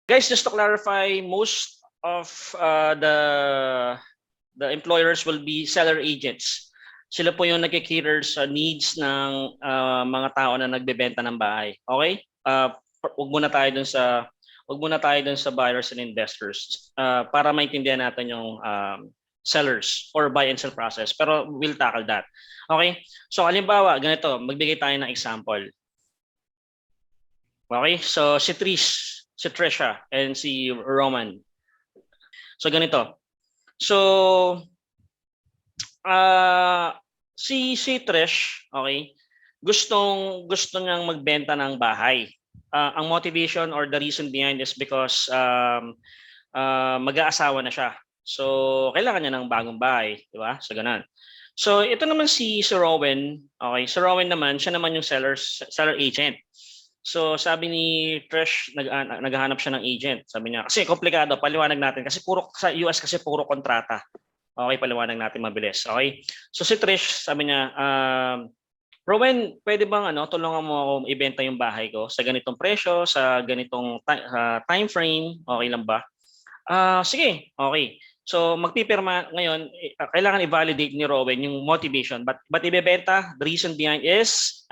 Guys, just to clarify, most of the employers will be seller agents. Sila po yung nagki-cater sa needs ng mga tao na nagbebenta ng bahay. Okay? Wag muna tayo dun sa buyers and investors para maintindihan natin yung sellers or buy and sell process. Pero we'll tackle that. Okay? So halimbawa, ganito, magbigay tayo ng example. Okay? So si Trisha and si Roman. So ganito. So si Trish, okay, gusto niyang magbenta ng bahay. Ang motivation or the reason behind is because mag-aasawa na siya. So kailangan niya ng bagong bahay, di ba? So ganun. So ito naman si Rowan, okay? Si Rowan naman, siya naman yung seller agent. So sabi ni Trish, naghahanap siya ng agent. Sabi niya, kasi komplikado, paliwanag natin. Kasi puro sa US kasi puro kontrata. Okay, paliwanag natin mabilis. Okay? So si Trish, sabi niya, Rowan, pwede bang tulungan mo ako ibenta yung bahay ko sa ganitong presyo, sa ganitong time frame, okay lang ba? Sige, okay. So magpipirma ngayon, kailangan i-validate ni Rowan yung motivation. But ibebenta, the reason behind is,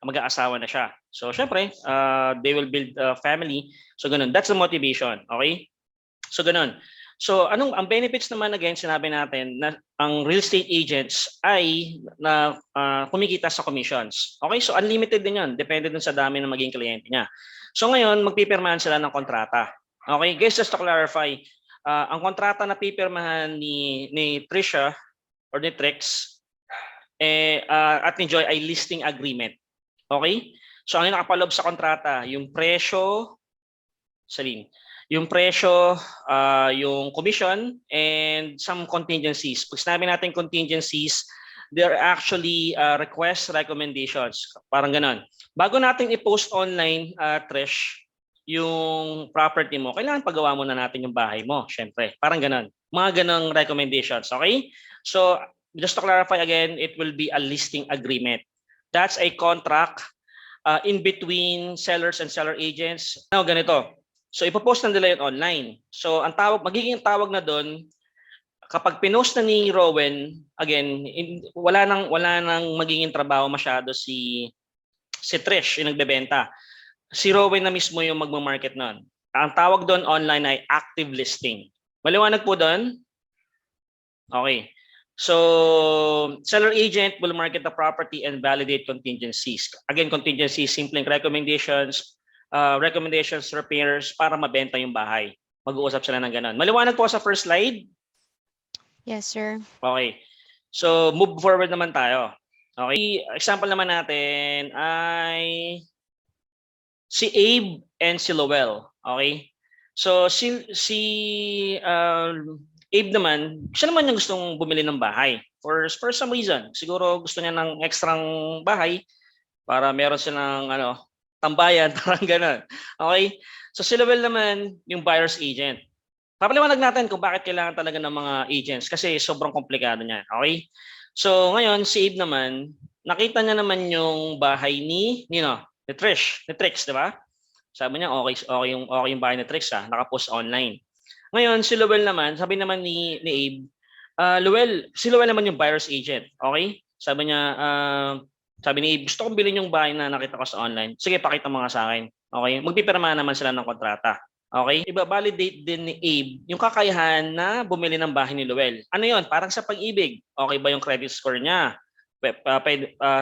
mag-aasawa na siya. So syempre, they will build a family. So ganun, that's the motivation. Okay? So ganun. So ang benefits naman, again, sinabi natin na ang real estate agents ay kumikita sa commissions. Okay? So unlimited din 'yon, depende dun sa dami ng maging kliyente niya. So ngayon, magpipirmahan sila ng kontrata. Okay? Guys, just to clarify, ang kontrata na pipirmahan ni Trisha or ni Trix at ni Joy ay listing agreement. Okay? So ano yung nakapaloob sa kontrata? Yung presyo, yung presyo, yung commission, and some contingencies. Pag sinabi natin contingencies, they're actually request recommendations. Parang ganon. Bago natin i-post online, Trish, yung property mo, kailangan pagawa muna natin yung bahay mo, syempre. Parang ganon. Mga ganong recommendations. Okay? So, just to clarify again, it will be a listing agreement. That's a contract in between sellers and seller agents. Now, ganito. So ipopost na nila yun online. So ang magiging tawag na doon, kapag pinost na ni Rowan, again, wala nang magiging trabaho masyado si Trish yung nagbebenta. Si Rowan na mismo yung magma-market noon. Ang tawag doon online ay active listing. Maliwanag po doon? Okay. So, seller agent will market the property and validate contingencies. Again, contingencies, simpleng recommendations, repairs para mabenta yung bahay. Mag-uusap sila ng ganun. Maliwanag po sa first slide? Yes, sir. Okay. So, move forward naman tayo. Okay. Example naman natin ay si Abe and si Lowell. Okay. So, si Abe naman, siya naman yung gustong bumili ng bahay. For some reason. Siguro gusto niya ng ekstrang bahay para meron silang tambayan, parang gano'n. Okay? So si Lowell naman, yung buyer's agent. Papaliwanag natin kung bakit kailangan talaga ng mga agents kasi sobrang komplikado niya. Okay? So ngayon, si Abe naman, nakita niya naman yung bahay ni Trix, di ba? Sabi niya, okay yung bahay ni Trix, nakapost online. Ngayon, si Lowell naman, sabi naman ni Abe, si Lowell naman yung buyer's agent. Okay? Sabi niya, sabi ni Abe, gusto kong bilhin yung bahay na nakita ko sa online. Sige, pakita mo nga sa akin. Okay? Magpipirma naman sila ng kontrata. Okay? Iba-validate din ni Abe yung kakayahan na bumili ng bahay ni Lowell. Ano yon? Parang sa pag-ibig. Okay ba yung credit score niya?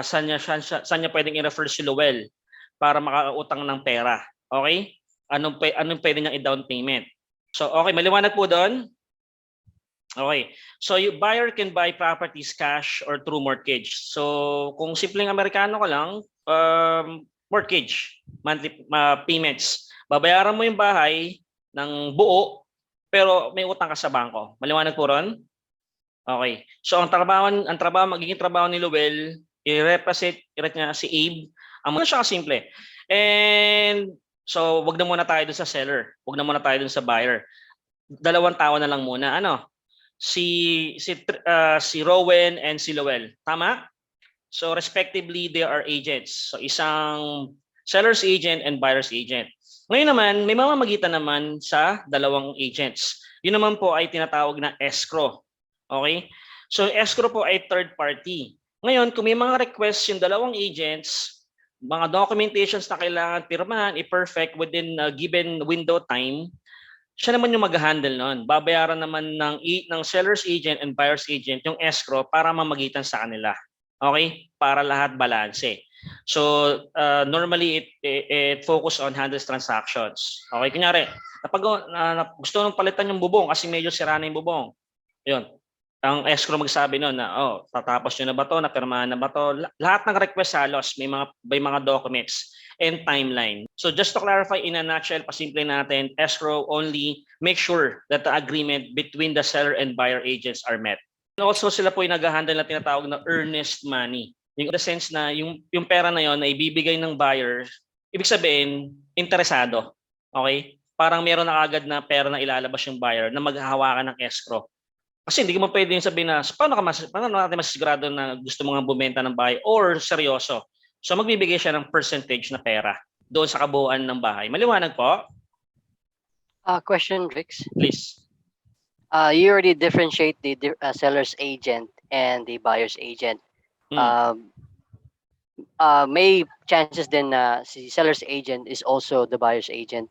Saan niya pwedeng i-refer si Lowell para makautang ng pera? Okay? Anong pwede niyang i-down payment? So, okay, maliwanag po doon? Okay. So, yung buyer can buy properties cash or through mortgage. So, kung simpleng Amerikano ka lang, mortgage, monthly payments. Babayaran mo yung bahay ng buo, pero may utang ka sa bangko. Maliwanag po ron? Okay. So, magiging trabaho ni Lowell, i-represent niya si Abe. Ang mga siya simple. And so, wag na muna tayo dun sa seller. Wag na muna tayo dun sa buyer. Dalawang tao na lang muna. Si Rowan and si Lowell. Tama? So, respectively, they are agents. So, isang seller's agent and buyer's agent. Ngayon naman, may mamamagitan naman sa dalawang agents. Yun naman po ay tinatawag na escrow. Okay? So escrow po ay third party. Ngayon, kung may mga requests yung dalawang agents, mga documentations na kailangan pirmahan, i-perfect within a given window time, siya naman yung mag-handle nun. Babayaran naman ng seller's agent and buyer's agent yung escrow para mamagitan sa kanila. Okay? Para lahat balanse. So normally it focus on handles transactions. Okay, kunyari, gusto nung palitan yung bubong kasi medyo sira na yung bubong. 'Yun. Ang escrow magsabi noon na tatapos niyo na ba 'to, napirmahan na ba 'to? Lahat ng request halos may mga documents and timeline. So just to clarify in a nutshell, pasimple natin, escrow only make sure that the agreement between the seller and buyer agents are met. And also sila po yung nag-handle na tinatawag na earnest money. In the sense na yung pera na yon na ibibigay ng buyer, ibig sabihin, interesado. Okay? Parang meron na agad na pera na ilalabas yung buyer na maghahawakan ng escrow. Kasi hindi mo pwedeng sabihin na, paano natin masisigurado na gusto mo nga bumenta ng bahay or seryoso? So magbibigay siya ng percentage na pera doon sa kabuuan ng bahay. Maliwanag po? Question, Rix. Please. You already differentiate the seller's agent and the buyer's agent. May chances din na si seller's agent is also the buyer's agent.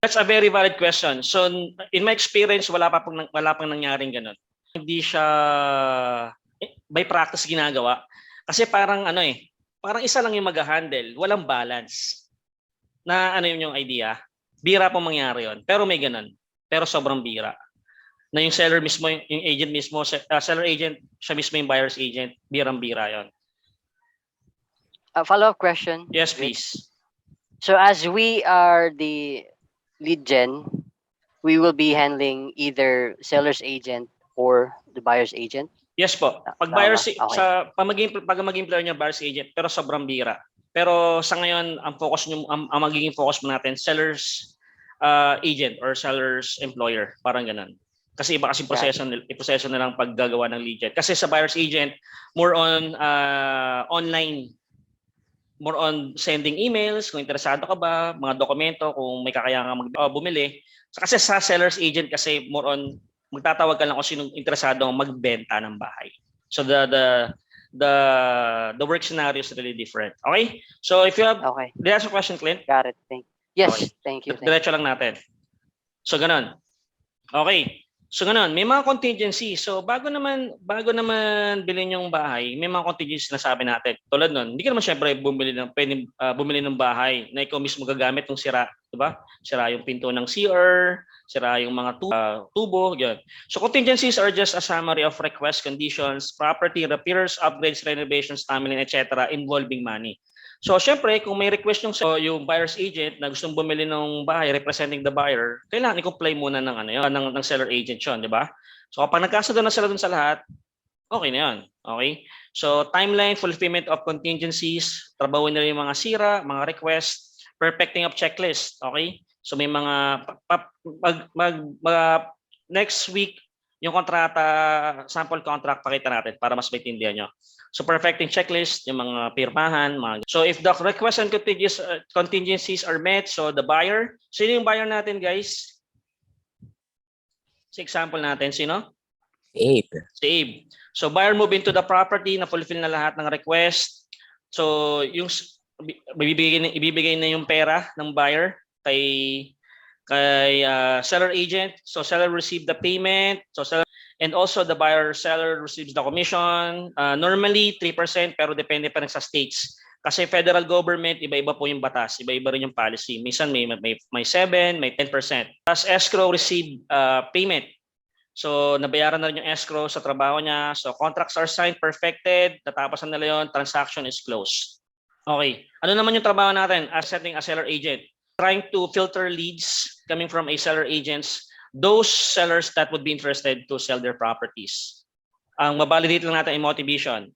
That's a very valid question. So in my experience, wala pang nangyaring ganun. Hindi siya by practice ginagawa. Kasi parang parang isa lang yung mag-handle, walang balance. Na yun yung idea? Bira pong mangyari yun. Pero may ganun. Pero sobrang bira. Na yung seller mismo, yung agent mismo, seller agent, siya mismo yung buyer's agent, birang-bira yon. Follow-up question. Yes, please. So as we are the lead gen, we will be handling either seller's agent or the buyer's agent? Yes po. Pag buyer's maging player niya buyer's agent, pero sobrang bira. Pero sa ngayon, ang magiging focus mo natin, seller's agent or seller's employer, parang ganun. Kasi iba kasi proseso na lang paggagawa ng lead gen. Kasi sa buyer's agent, more on online, more on sending emails, kung interesado ka ba, mga dokumento, kung may kakayahan ka bumili. Kasi sa seller's agent kasi more on magtatawag ka lang kung sinong interesado magbenta ng bahay. So the work scenario is really different. Okay? So if you have, did I ask a question, Clint? Got it. Yes, okay. Thank you. Diretso lang natin. So ganun. Okay. So ganun, may mga contingency. So bago naman bilhin yung bahay, may mga contingency na sabi natin. Tulad nun, hindi ka naman syempre bumili ng bahay na ikaw mismo gagamit ng sira, 'di ba? Sira yung pinto ng CR, sira yung mga tubo, yun. So contingencies are just a summary of requests, conditions, property repairs, upgrades, renovations, timeline, etc. involving money. So syempre, kung may request yung buyer's agent na gustong bumili ng bahay representing the buyer, kailangan i-comply muna ng seller agent 'yon, 'di ba? So kapag nagkasundo na sila dun sa lahat, okay na 'yon. Okay? So timeline, fulfillment of contingencies, trabahuin nila yung mga sira, mga request, perfecting of checklist, okay? So may mga next week yung kontrata, sample contract pakita natin para mas maintindihan nyo. So perfecting checklist, yung mga pirmahan, so if the request and contingencies are met, so the buyer, sino yung buyer natin, guys? Sa example natin, sino? Si Abe. So buyer move into the property na fulfill na lahat ng request. So yung ibibigay na yung pera ng buyer kay seller agent. So seller received the payment. So seller, and also the seller receives the commission. Normally 3% pero depende pa rin sa states. Kasi federal government, iba-iba po yung batas, iba-iba rin yung policy. Minsan may 7, may 10%. As escrow received payment. So nabayaran na rin yung escrow sa trabaho niya. So contracts are signed, perfected, natapos na nila yun, transaction is closed. Okay. Ano naman yung trabaho natin as setting a seller agent? Trying to filter leads coming from a seller agents, those sellers that would be interested to sell their properties. Ang mabalidate lang natin ay motivation.